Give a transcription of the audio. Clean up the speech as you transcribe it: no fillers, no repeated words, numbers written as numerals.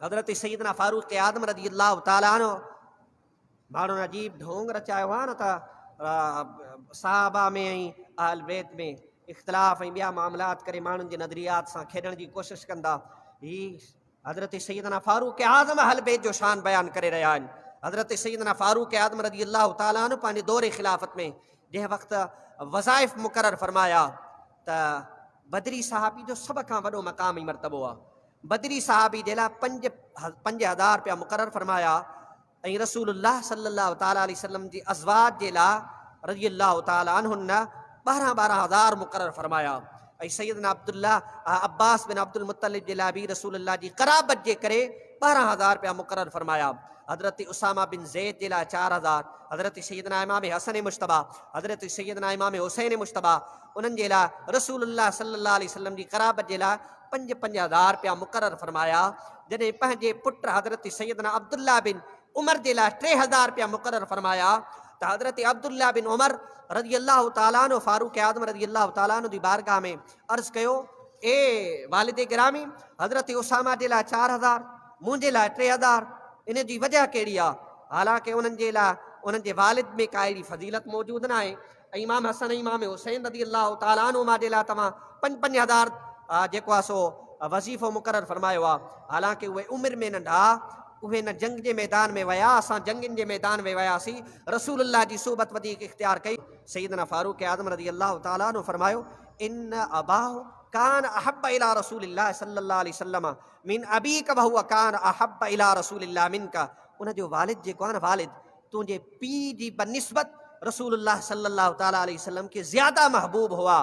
हज़रत सैयदना फारूक आदम रज़ी अल्लाह तआला अन्हु माण्हुनि अजीब ढोंग रचायो आहे न त सहाबा में ऐं अहल बैत में इख़्तिलाफ़ ऐं ॿिया मामलात करे माण्हुनि जे नज़रियात सां खेॾण जी कोशिशि कंदा। ही हज़रत सैयदना फारूक आज़म अहल बैत जो शान बयानु करे रहिया आहिनि। हज़रत सैयदना फारूक आदम रज़ी अल्लाह तआला अन्हु पंहिंजे दौर ख़िलाफ़त में जंहिं वक़्तु वज़ाइफ़ मुक़ररु फरमाया त बदरी सहाबी जो सभ खां वॾो मक़ाम ऐं मर्तबो आहे। बदरी सहाबी जे लाइ 5,000 रुपया मुक़ररु फरमाया ऐं रसूलुल्लाह सल्लल्लाहु तआला अलैहि वसल्लम जी अज़वाज जे लाइ रज़ी अल्लाह तआला अन्हुन 12,000 मुक़ररु फरमाया। ऐं सैयदना अब्बास बिन अब्दुल मुत्तलिब जे लाइ बि रसूलुल्लाह जी क़राबत जे करे 12,000 रुपया मुक़ररु फरमाया। हज़रत उसामा बिन ज़ैद जे लाइ 4,000, हज़रत सैयदना इमाम हसन मुश्तबा, हज़रत सैयदना इमाम हुसैन मुश्तबा, उन्हनि जे लाइ रसूलुल्लाह सल्लल्लाहु अलैहि वसल्लम जी क़राबत जे लाइ 5,000 रुपया मुक़ररु फरमाया। जॾहिं पंहिंजे पुट हज़रत सैयदना अब्दुल्ला बिन उमर जे लाइ 3,000 रुपया मुक़ररु फरमाया त हज़रत अब्दुल्ला बिन उमर रज़ी अल्लाह तआला अन्हु फारूक आदम रज़ी अल्लाह तआला अन्हु जी बारगाह में अर्ज़ु कयो, ए वालिद गिरामी, हज़रत उसामा जे लाइ 4,000, मुंहिंजे लाइ 3,000, इन जी वजह कहिड़ी आहे? हालांकि उन्हनि जे लाइ उन्हनि जे वालिद में का अहिड़ी फज़ीलत मौजूदु न आहे। ऐं इमाम हसन इमाम हुसैन रज़ी अल्लाह तआला अन्हुमा जे लाइ तव्हां 5,000 जेको आहे सो वज़ीफ़ो मुक़ररु फरमायो आहे। हालांकि उहे उमिरि में नंढा, उहे न जंग जे मैदान में विया, असां जंगनि जे मैदान में वियासीं, रसूलुल्लाह जी सोबत वधीक इख़्तियार कई। सैयदना फारूक आदम रज़ी अल्लाह तआला अन्हु फरमायो, इन अबाहु कान अहब्ब इला रसूलिल्लाह सल्लल्लाहु अलैहि वसल्लम मिन अबीक व हुव कान अहब्ब इला रसूलिल्लाह मिनका। उनजो वालिद जेको आहे न, वालिद तुंहिंजे पीउ जी बनिस्बत रसूलुल्लाह सल्लल्लाहु तआला अलैहि वसल्लम खे ज़्यादा महबूब हुआ।